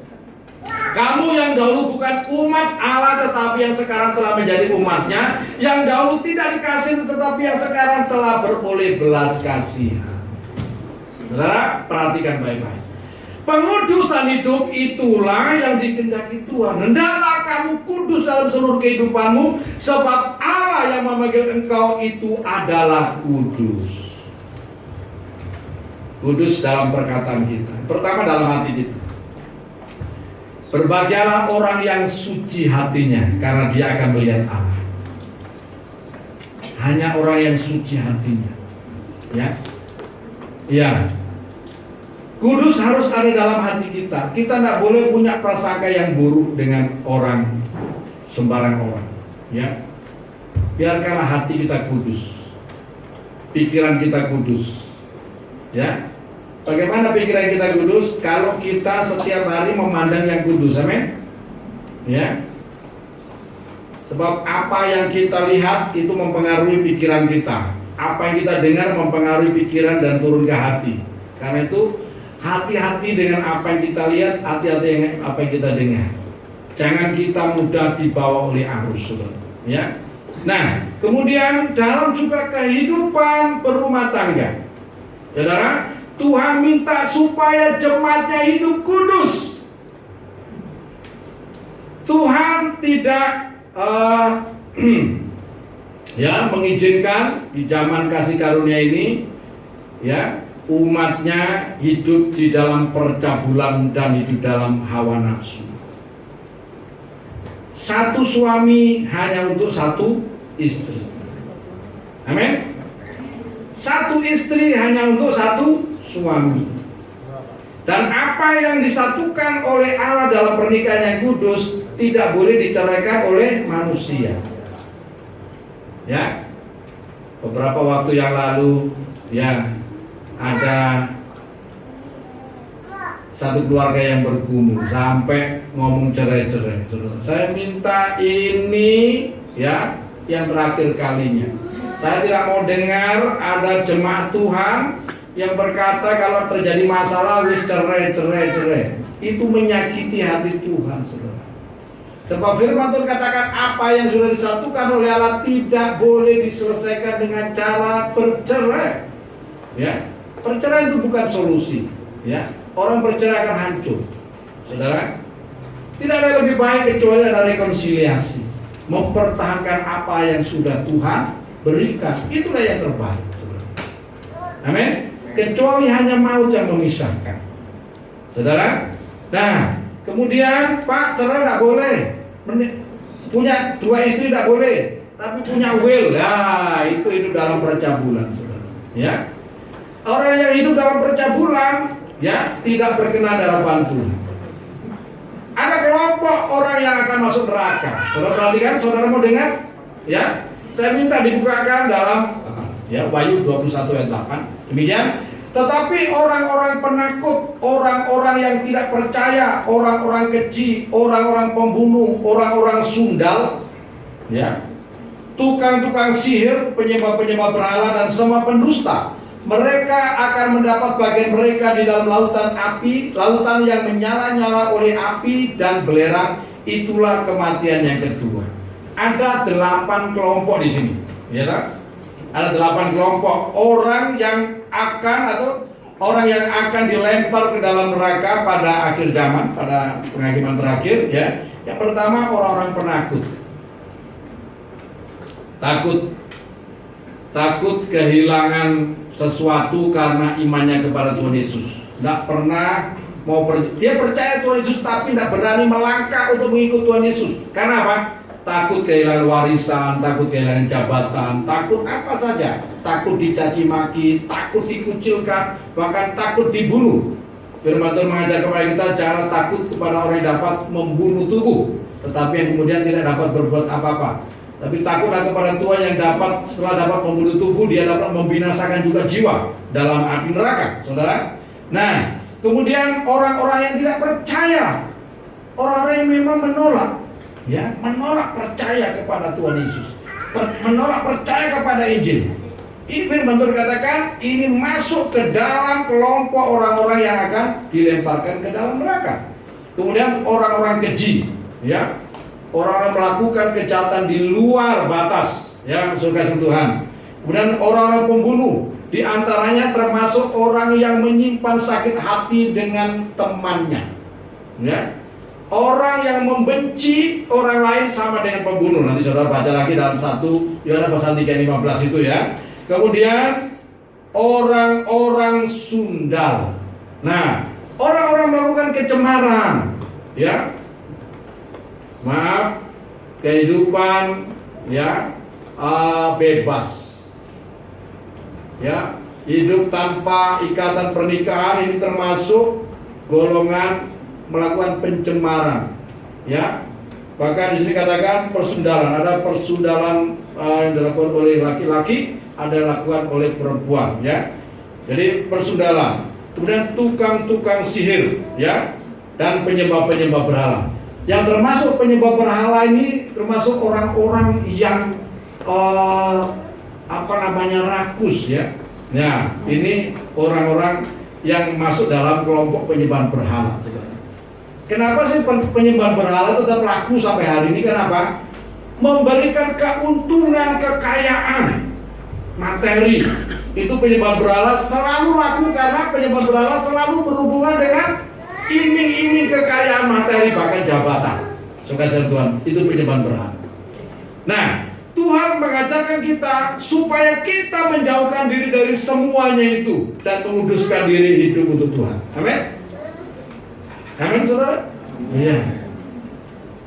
Kamu yang dahulu bukan umat Allah tetapi yang sekarang telah menjadi umatnya, yang dahulu tidak dikasihi tetapi yang sekarang telah beroleh belas kasihan. Saudara, perhatikan baik-baik. Pengudusan hidup itulah yang dikehendaki Tuhan. Hendaklah kamu kudus dalam seluruh kehidupanmu, sebab Allah yang memanggil engkau itu adalah kudus. Kudus dalam perkataan kita. Pertama dalam hati kita. Berbahagialah orang yang suci hatinya, karena dia akan melihat Allah. Hanya orang yang suci hatinya, ya. Ya. Kudus harus ada dalam hati kita. Kita tidak boleh punya prasangka yang buruk dengan orang, sembarang orang, ya. Biarkanlah hati kita kudus, pikiran kita kudus, ya. Bagaimana pikiran kita kudus? Kalau kita setiap hari memandang yang kudus, amin? Ya. Sebab apa yang kita lihat itu mempengaruhi pikiran kita. Apa yang kita dengar mempengaruhi pikiran dan turun ke hati. Karena itu hati-hati dengan apa yang kita lihat, hati-hati dengan apa yang kita dengar. Jangan kita mudah dibawa oleh arus, saudara. Ya. Nah, kemudian dalam juga kehidupan berumah tangga, saudara, Tuhan minta supaya jemaatnya hidup kudus. Tuhan tidak ya mengizinkan di zaman kasih karunia ini, ya, umatnya hidup di dalam percabulan dan hidup dalam hawa nafsu. Satu suami hanya untuk satu istri. Amin. Satu istri hanya untuk satu suami. Dan apa yang disatukan oleh Allah dalam pernikahan yang kudus tidak boleh diceraikan oleh manusia. Ya. Beberapa waktu yang lalu, ya, ada satu keluarga yang bergumul sampai ngomong cerai-cerai. Saya minta ini, ya, yang terakhir kalinya. Saya tidak mau dengar ada jemaat Tuhan yang berkata kalau terjadi masalah wis cerai. Itu menyakiti hati Tuhan, saudara. Sebab firman Tuhan katakan apa yang sudah disatukan oleh Allah tidak boleh diselesaikan dengan cara bercerai. Ya, perceraian itu bukan solusi. Ya, orang bercerai akan hancur. Saudara, tidak ada lebih baik kecuali ada rekonsiliasi, mempertahankan apa yang sudah Tuhan berikan. Itulah yang terbaik. Saudara. Amin. Kecuali hanya maut yang memisahkan. Saudara, nah kemudian Pak, cerai tidak boleh. Punya 2 istri tidak boleh, tapi punya will, ya itu hidup dalam percabulan, saudara. Ya, orang yang hidup dalam percabulan, ya tidak berkenan di hadapan Tuhan. Ada kelompok orang yang akan masuk neraka. Saudara perhatikan, saudara mau dengar? Ya, saya minta dibukakan dalam ya Wahyu 21 ayat 8. Demikian. Tetapi orang-orang penakut, orang-orang yang tidak percaya, orang-orang keji, orang-orang pembunuh, orang-orang sundal, ya, tukang-tukang sihir, penyembah-penyembah berhala dan semua pendusta, mereka akan mendapat bagian mereka di dalam lautan api, lautan yang menyala-nyala oleh api dan belerang. Itulah kematian yang kedua. Ada 8 kelompok di sini, ya kan? Ada 8 kelompok orang yang akan dilempar ke dalam neraka pada akhir zaman, pada penghakiman terakhir, ya. Yang pertama orang-orang penakut. Takut kehilangan sesuatu karena imannya kepada Tuhan Yesus. Tidak pernah dia percaya Tuhan Yesus tapi tidak berani melangkah untuk mengikut Tuhan Yesus. Karena apa? Takut kehilangan warisan, takut kehilangan jabatan, takut apa saja, takut dicaci maki, takut dikucilkan, bahkan takut dibunuh. Firman Tuhan mengajar kepada kita jangan takut kepada orang yang dapat membunuh tubuh, tetapi yang kemudian tidak dapat berbuat apa-apa. Tapi takutlah kepada Tuhan yang setelah dapat membunuh tubuh, dia dapat membinasakan juga jiwa dalam api neraka, saudara. Nah, kemudian orang-orang yang tidak percaya, orang-orang yang memang menolak percaya kepada Tuhan Yesus, menolak percaya kepada Injil. Ini firman Tuhan katakan ini masuk ke dalam kelompok orang-orang yang akan dilemparkan ke dalam neraka. Kemudian orang-orang keji, ya, orang-orang melakukan kejahatan di luar batas, ya, surga sentuhan. Kemudian orang-orang pembunuh, di antaranya termasuk orang yang menyimpan sakit hati dengan temannya, ya. Orang yang membenci orang lain sama dengan pembunuh. Nanti saudara baca lagi dalam 1 Yohanes pasal 3:15 itu, ya. Kemudian orang-orang sundal. Nah, orang-orang melakukan kecemaran, ya. Maaf, kehidupan, ya, bebas, ya, hidup tanpa ikatan pernikahan. Ini termasuk golongan melakukan pencemaran, ya. Bahkan di sini katakan persundalan, ada persundalan yang dilakukan oleh laki-laki, ada yang dilakukan oleh perempuan, ya. Jadi persundalan. Kemudian tukang-tukang sihir, ya, dan penyembah-penyembah berhala. Yang termasuk penyembah berhala ini termasuk orang-orang yang rakus, ya. Nah, ini orang-orang yang masuk dalam kelompok penyembah berhala, saudara. Kenapa sih penyembahan berhala tetap laku sampai hari ini? Kenapa? Memberikan keuntungan, kekayaan, materi. Itu penyembahan berhala selalu laku karena penyembahan berhala selalu berhubungan dengan iming-iming kekayaan materi, bahkan jabatan. Saudara Tuhan, itu penyembahan berhala. Nah, Tuhan mengajarkan kita supaya kita menjauhkan diri dari semuanya itu dan menguduskan diri hidup untuk Tuhan. Amin. Amin, saudara? Iya.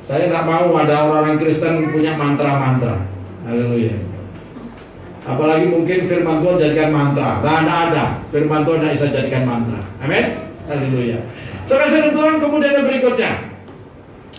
Saya tidak mau ada orang-orang Kristen punya mantra-mantra. Haleluya. Apalagi mungkin firman Tuhan jadikan mantra. Tidak ada. Firman Tuhan tidak bisa jadikan mantra. Amin. Haleluya. Saudara Tuhan, kemudian yang berikutnya,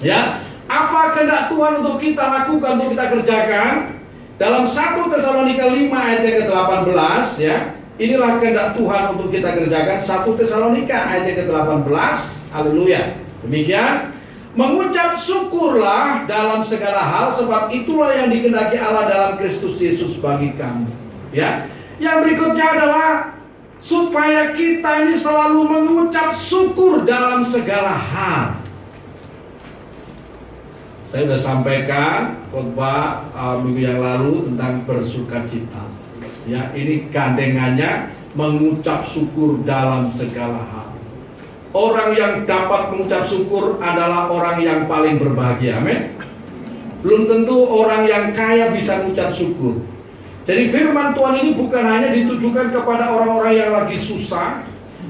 ya, apa kehendak Tuhan untuk kita lakukan, untuk kita kerjakan? Dalam 1 Tesalonika 5 ayat yang ke-18, ya. Inilah kehendak Tuhan untuk kita kerjakan. 1 Tesalonika ayat yang ke-18. Haleluya. Demikian, mengucap syukurlah dalam segala hal, sebab itulah yang dikehendaki Allah dalam Kristus Yesus bagi kamu. Ya. Yang berikutnya adalah supaya kita ini selalu mengucap syukur dalam segala hal. Saya sudah sampaikan khotbah minggu yang lalu tentang bersukacita. Ya, ini gandengannya mengucap syukur dalam segala hal. Orang yang dapat mengucap syukur adalah orang yang paling berbahagia. Amin. Belum tentu orang yang kaya bisa mengucap syukur. Jadi firman Tuhan ini bukan hanya ditujukan kepada orang-orang yang lagi susah,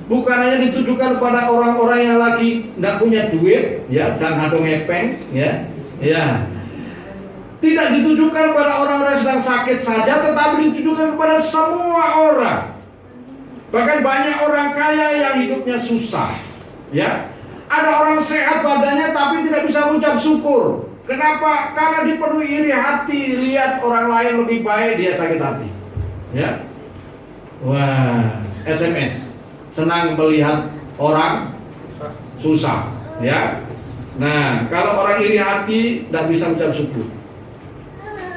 bukan hanya ditujukan kepada orang-orang yang lagi tidak punya duit, ya, dan hadong epeng, ya. Ya, tidak ditujukan pada orang-orang yang sedang sakit saja, tetapi ditujukan kepada semua orang. Bahkan banyak orang kaya yang hidupnya susah, ya. Ada orang sehat badannya tapi tidak bisa mengucap syukur. Kenapa? Karena dipenuhi iri hati, lihat orang lain lebih baik, dia sakit hati, ya. Wah, SMS, senang melihat orang susah, ya. Nah, kalau orang iri hati tidak bisa mengucap syukur.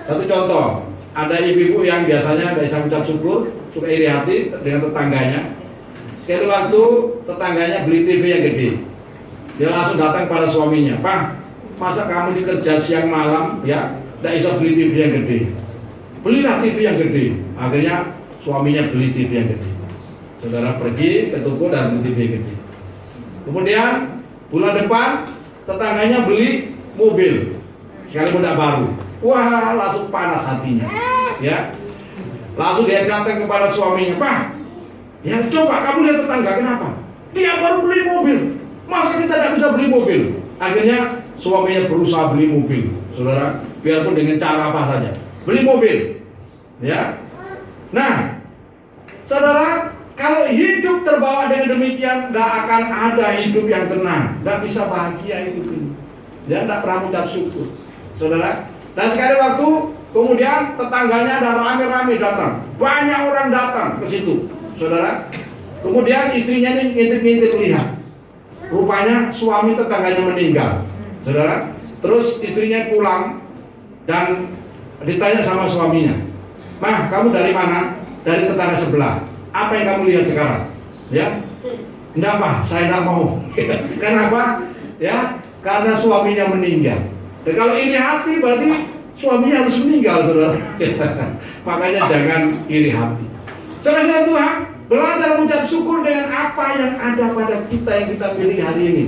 Satu contoh, ada ibu-ibu yang biasanya tidak bisa mengucap syukur, suka iri hati dengan tetangganya. Sekali waktu tetangganya beli TV yang gede, dia langsung datang pada suaminya, "Pak, masa kamu dikerja siang malam, ya, tidak bisa beli TV yang gede? Belilah TV yang gede." Akhirnya suaminya beli TV yang gede. Saudara pergi ke toko dan beli TV yang gede. Kemudian bulan depan tetangganya beli mobil, sekali muda baru. Wah, langsung panas hatinya, ya. Langsung dia datang kepada suaminya, "Pak, ya coba kamu lihat tetangga, kenapa? Dia baru beli mobil, masa kita tidak bisa beli mobil?" Akhirnya suaminya berusaha beli mobil, saudara, biarpun dengan cara apa saja, beli mobil, ya. Nah, saudara, kalau hidup terbawa dengan demikian, tidak akan ada hidup yang tenang, tidak bisa bahagia hidup ini. Dia tidak pernah mengucap syukur, saudara. Dan sekali waktu, kemudian tetangganya ada rame-rame datang, banyak orang datang ke situ, saudara. Kemudian istrinya ini ngintip-ngintip lihat, rupanya suami tetangganya meninggal, saudara. Terus istrinya pulang dan ditanya sama suaminya, "Mah, kamu dari mana?" "Dari tetangga sebelah." "Apa yang kamu lihat sekarang?" "Ya, enggak, Pak, saya enggak mau." Kenapa? Ya, karena suaminya meninggal. Dan kalau iri hati berarti suaminya harus meninggal, saudara. Makanya jangan iri hati. Saudara Tuhan, belajar mengucap syukur dengan apa yang ada pada kita yang kita pilih hari ini.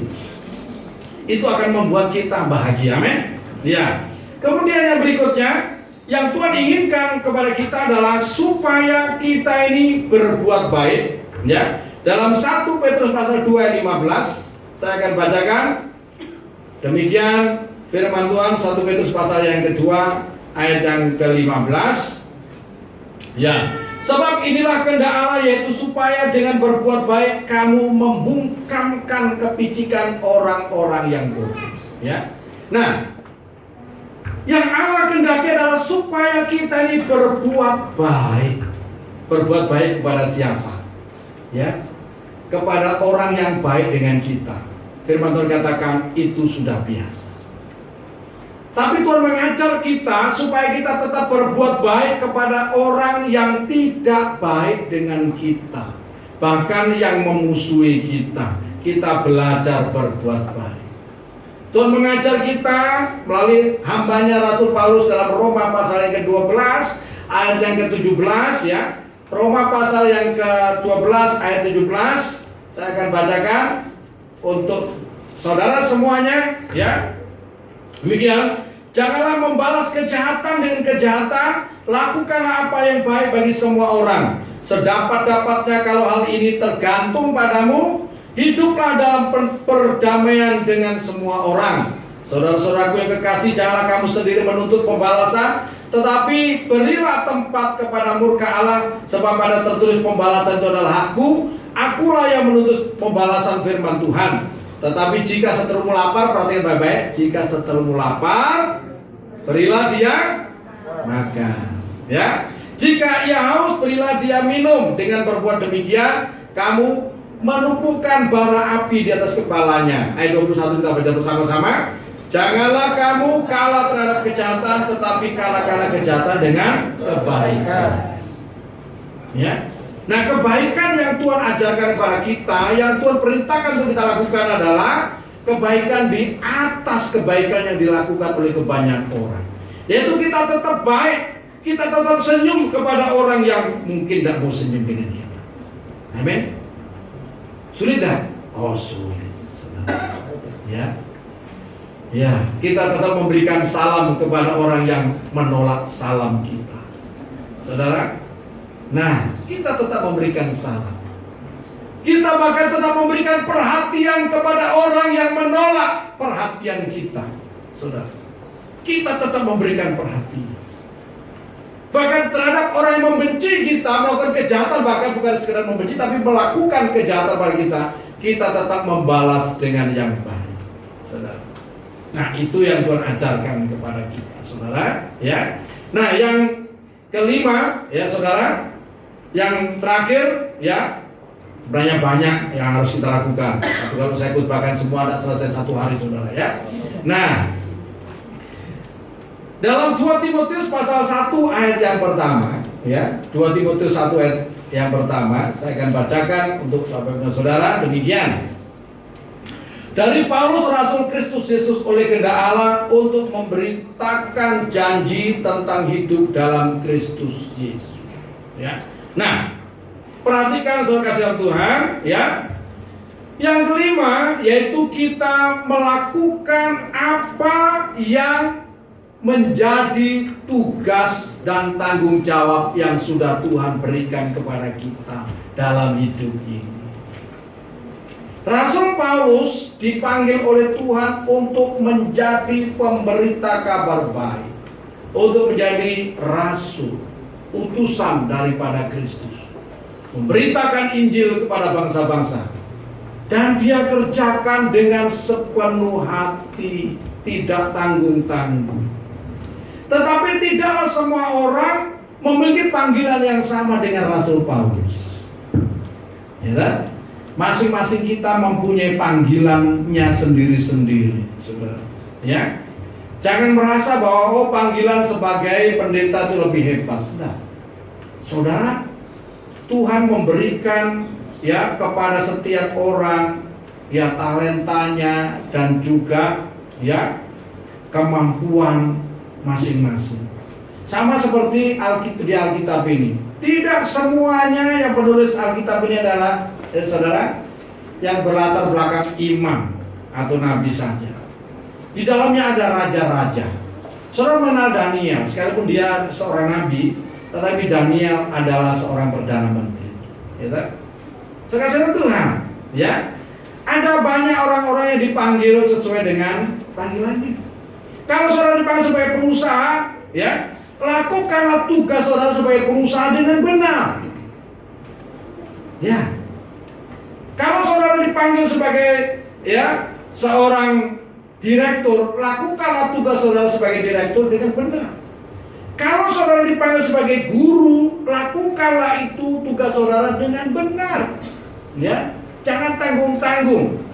Itu akan membuat kita bahagia, amin. Ya. Kemudian yang berikutnya, yang Tuhan inginkan kepada kita adalah supaya kita ini berbuat baik, ya. Dalam 1 Petrus pasal 2 ayat 15, saya akan bacakan. Demikian firman Tuhan, 1 Petrus pasal yang kedua ayat yang ke-15. Ya, sebab inilah kehendak Allah, yaitu supaya dengan berbuat baik kamu membungkamkan kepicikan orang-orang yang bodoh. Ya. Nah, yang Allah kehendaki adalah supaya kita ini berbuat baik. Berbuat baik kepada siapa? Ya, kepada orang yang baik dengan kita. Firman Tuhan katakan itu sudah biasa. Tapi Tuhan mengajar kita supaya kita tetap berbuat baik kepada orang yang tidak baik dengan kita, bahkan yang memusuhi kita. Kita belajar berbuat baik. Tuhan mengajar kita melalui hambanya Rasul Paulus dalam Roma pasal yang ke-12 ayat yang ke-17, ya. Roma pasal yang ke-12 ayat 17. Saya akan bacakan untuk saudara semuanya, ya. Demikian, janganlah membalas kejahatan dengan kejahatan, lakukanlah apa yang baik bagi semua orang. Sedapat-dapatnya kalau hal ini tergantung padamu, hiduplah dalam perdamaian dengan semua orang. Saudara-saudaraku yang kekasih, janganlah kamu sendiri menuntut pembalasan, tetapi berilah tempat kepada murka Allah, sebab ada tertulis pembalasan itu adalah hakku, akulah yang menuntut pembalasan, firman Tuhan. Tetapi jika seterumu lapar, perhatikan baik-baik, jika seterumu lapar, berilah dia makan, ya. Jika ia haus, berilah dia minum. Dengan berbuat demikian, kamu menumpukan bara api di atas kepalanya. Ayat 21 kita baca bersama-sama. Janganlah kamu kalah terhadap kejahatan, tetapi kalahkanlah kejahatan dengan kebaikan. Ya. Nah, kebaikan yang Tuhan ajarkan kepada kita, yang Tuhan perintahkan untuk kita lakukan adalah kebaikan di atas kebaikan yang dilakukan oleh kebanyakan orang. Yaitu kita tetap baik, kita tetap senyum kepada orang yang mungkin tidak mau senyum dengan kita. Amin. Sulit tak? Oh sulit, saudara. Ya, ya, kita tetap memberikan salam kepada orang yang menolak salam kita, saudara. Nah, kita tetap memberikan salam. Kita bahkan tetap memberikan perhatian kepada orang yang menolak perhatian kita, saudara. Kita tetap memberikan perhatian. Bahkan terhadap orang yang membenci kita, melakukan kejahatan, bahkan bukan sekedar membenci, tapi melakukan kejahatan pada kita, kita tetap membalas dengan yang baik, saudara. Nah, itu yang Tuhan ajarkan kepada kita, saudara. Ya. Nah, yang kelima, ya saudara, yang terakhir, ya. Sebenarnya banyak yang harus kita lakukan. Tapi kalau saya khotbahkan semua tidak selesai satu hari, saudara, ya. Nah, dalam 2 Timotius pasal 1 ayat yang pertama, ya, 2 Timotius 1 ayat yang pertama, saya akan bacakan untuk saudara demikian. Dari Paulus Rasul Kristus Yesus oleh kehendak Allah untuk memberitakan janji tentang hidup dalam Kristus Yesus. Ya. Nah, perhatikan saudara kasih Tuhan, ya. Yang kelima yaitu kita melakukan apa yang menjadi tugas dan tanggung jawab yang sudah Tuhan berikan kepada kita dalam hidup ini. Rasul Paulus dipanggil oleh Tuhan untuk menjadi pemberita kabar baik, untuk menjadi rasul, utusan daripada Kristus, memberitakan Injil kepada bangsa-bangsa, dan dia kerjakan dengan sepenuh hati, tidak tanggung-tanggung. Tetapi tidaklah semua orang memiliki panggilan yang sama dengan Rasul Paulus. Ya kan? Masing-masing kita mempunyai panggilannya sendiri-sendiri, saudara. Ya, jangan merasa bahwa panggilan sebagai pendeta itu lebih hebat. Nah, saudara, Tuhan memberikan ya kepada setiap orang ya talentanya dan juga ya kemampuan masing-masing. Sama seperti di Alkitab ini. Tidak semuanya yang penulis Alkitab ini adalah saudara yang berlatar belakang imam atau nabi saja. Di dalamnya ada raja-raja. Saudara mengenal Daniel, sekalipun dia seorang nabi, tetapi Daniel adalah seorang perdana menteri. Ya, sekasih Tuhan, ya. Ada banyak orang-orang yang dipanggil sesuai dengan panggilannya. Kalau saudara dipanggil sebagai pengusaha, ya, lakukanlah tugas saudara sebagai pengusaha dengan benar. Ya. Kalau saudara dipanggil sebagai ya seorang direktur, lakukanlah tugas saudara sebagai direktur dengan benar. Kalau saudara dipanggil sebagai guru, lakukanlah itu tugas saudara dengan benar. Ya, jangan tanggung-tanggung.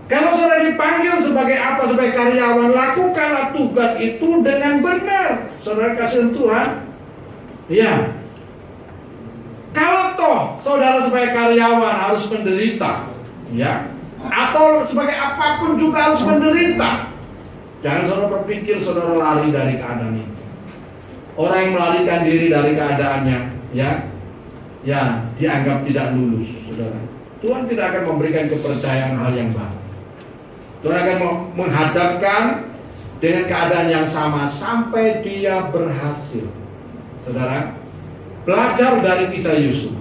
Kalau saudara dipanggil sebagai apa? Sebagai karyawan, lakukanlah tugas itu dengan benar. Saudara kasih Tuhan. Ya. Kalau toh saudara sebagai karyawan harus menderita, ya, atau sebagai apapun juga harus menderita, jangan saudara berpikir saudara lari dari keadaan itu. Orang yang melarikan diri dari keadaannya, ya, dianggap tidak lulus, saudara. Tuhan tidak akan memberikan kepercayaan hal yang baru. Tuhan akan menghadapkan dengan keadaan yang sama sampai dia berhasil. Saudara, belajar dari kisah Yusuf.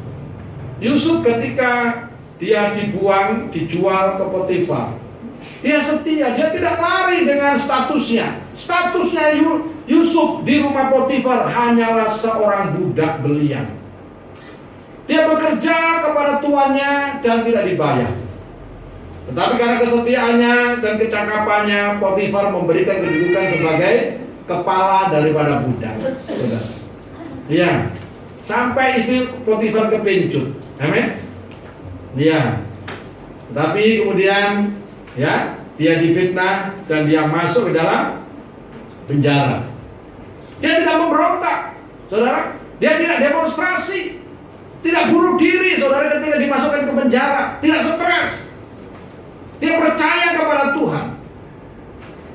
Yusuf ketika dia dijual ke Potifar, dia setia, dia tidak lari dengan statusnya. Statusnya Yusuf di rumah Potifar hanyalah seorang budak belian. Dia bekerja kepada tuannya dan tidak dibayar. Tetapi karena kesetiaannya dan kecakapannya, Potifar memberikan kedudukan sebagai kepala daripada budak. Saudara. Ya, sampai istri Potifar kepincut. Amin. Ya. Tetapi kemudian ya, dia difitnah dan dia masuk ke dalam penjara. Dia tidak memberontak, saudara. Dia tidak demonstrasi, tidak bunuh diri, saudara, ketika dimasukkan ke penjara, tidak stres. Dia percaya kepada Tuhan.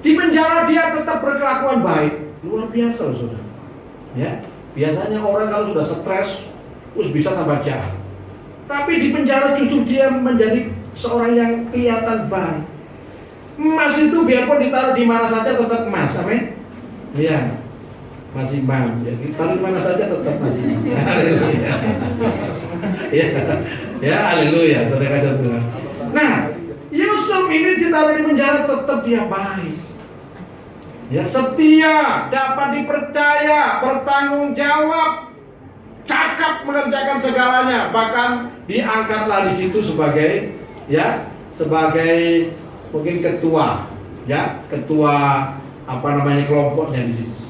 Di penjara dia tetap berkelakuan baik. Luar biasa loh saudara. Ya, biasanya orang kalau sudah stres, terus bisa tambah jahat. Tapi di penjara justru dia menjadi seorang yang kelihatan baik. Emas itu biarpun ditaruh di mana saja tetap emas, amin. Iya, masih emas. Ya, ditaruh di mana saja tetap masih emas. Haleluya. Ya, haleluya, saudara kasih Tuhan. Nah, Yusuf ini ditaruh di penjara tetap dia baik. Ya, setia, dapat dipercaya, bertanggung jawab, cakap mengerjakan segalanya, bahkan diangkatlah di situ sebagai mungkin ketua, kelompoknya di situ,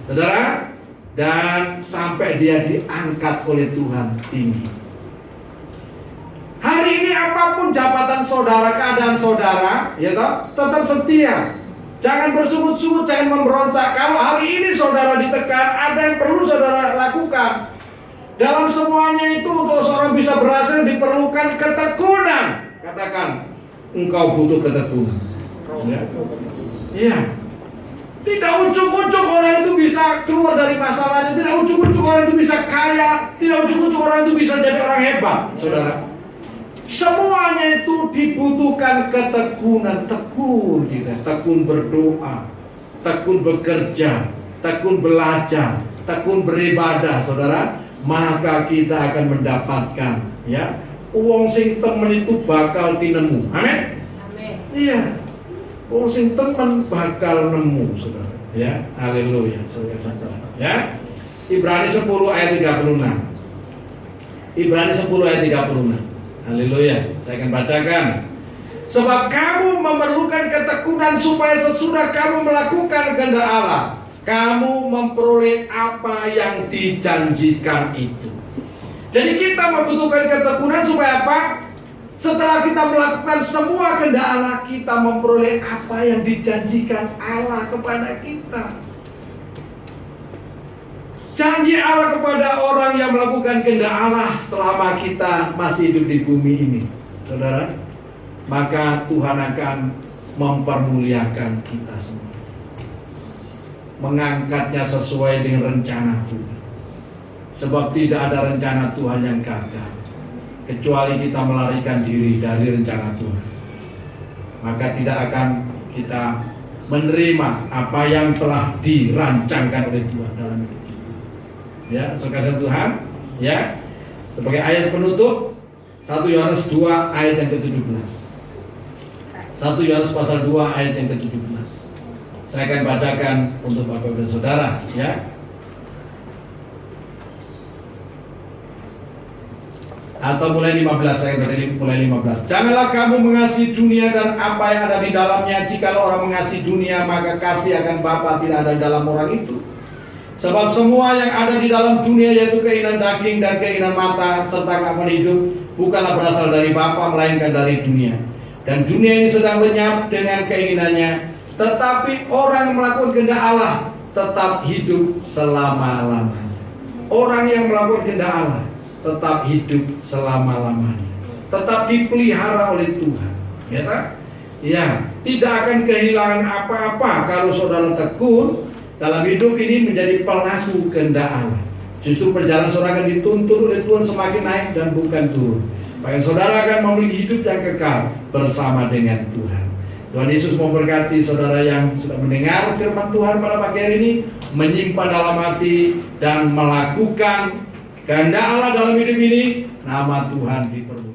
saudara, dan sampai dia diangkat oleh Tuhan tinggi. Hari ini apapun jabatan saudara, keadaan saudara, tetap setia. Jangan bersungut-sungut, jangan memberontak. Kalau hari ini saudara ditekan, ada yang perlu saudara lakukan. Dalam semuanya itu untuk seorang bisa berhasil diperlukan ketekunan. Katakan, engkau butuh ketekunan. Ya. Tidak ujuk-ujuk orang itu bisa keluar dari masalahnya. Tidak ujuk-ujuk orang itu bisa kaya. Tidak ujuk-ujuk orang itu bisa jadi orang hebat, saudara. Semuanya itu dibutuhkan ketekunan. Tekun berdoa, tekun bekerja, tekun belajar, tekun beribadah, saudara. Maka kita akan mendapatkan, wong sing temen itu bakal tinemu. Amin. Iya, wong sing temen bakal nemu, saudara. Ya, haleluya, saudara. Ya, Ibrani 10 ayat 36. Ibrani 10 ayat 36. Haleluya, saya akan bacakan. Sebab kamu memerlukan ketekunan supaya sesudah kamu melakukan kehendak Allah, kamu memperoleh apa yang dijanjikan itu. Jadi kita membutuhkan ketekunan supaya apa? Setelah kita melakukan semua kehendak Allah, kita memperoleh apa yang dijanjikan Allah kepada kita. Janji Allah kepada orang yang melakukan kehendak Allah selama kita masih hidup di bumi ini, saudara, maka Tuhan akan mempermuliakan kita semua, mengangkatnya sesuai dengan rencana Tuhan. Sebab tidak ada rencana Tuhan yang gagal, kecuali kita melarikan diri dari rencana Tuhan. Maka tidak akan kita menerima apa yang telah dirancangkan oleh Tuhan dalam hidup kita. Ya, sekasih Tuhan, ya. Sebagai ayat penutup 1 Yohanes 2 ayat yang ke-17. 1 Yohanes pasal 2 ayat yang ke-17. Saya akan bacakan untuk Bapak dan Saudara, ya. Atau mulai 15, saya baca mulai 15. Janganlah kamu mengasihi dunia dan apa yang ada di dalamnya. Jikalau orang mengasihi dunia, maka kasih akan Bapa tidak ada dalam orang itu. Sebab semua yang ada di dalam dunia, yaitu keinginan daging dan keinginan mata serta keangkuhan hidup, bukanlah berasal dari Bapa, melainkan dari dunia. Dan dunia ini sedang lenyap dengan keinginannya, tetapi orang yang melakukan kehendak Allah tetap hidup selama-lamanya. Orang yang melakukan kehendak Allah tetap hidup selama-lamanya, tetap dipelihara oleh Tuhan. Ya, tidak akan kehilangan apa-apa kalau saudara tekun dalam hidup ini menjadi pelaku kehendak Allah. Justru perjalanan saudara akan dituntun oleh Tuhan semakin naik dan bukan turun. Bahkan saudara akan memiliki hidup yang kekal bersama dengan Tuhan. Tuhan Yesus memberkati saudara yang sudah mendengar firman Tuhan pada pagi hari ini, menyimpan dalam hati dan melakukan kehendak Allah dalam hidup ini. Nama Tuhan dipermuliakan.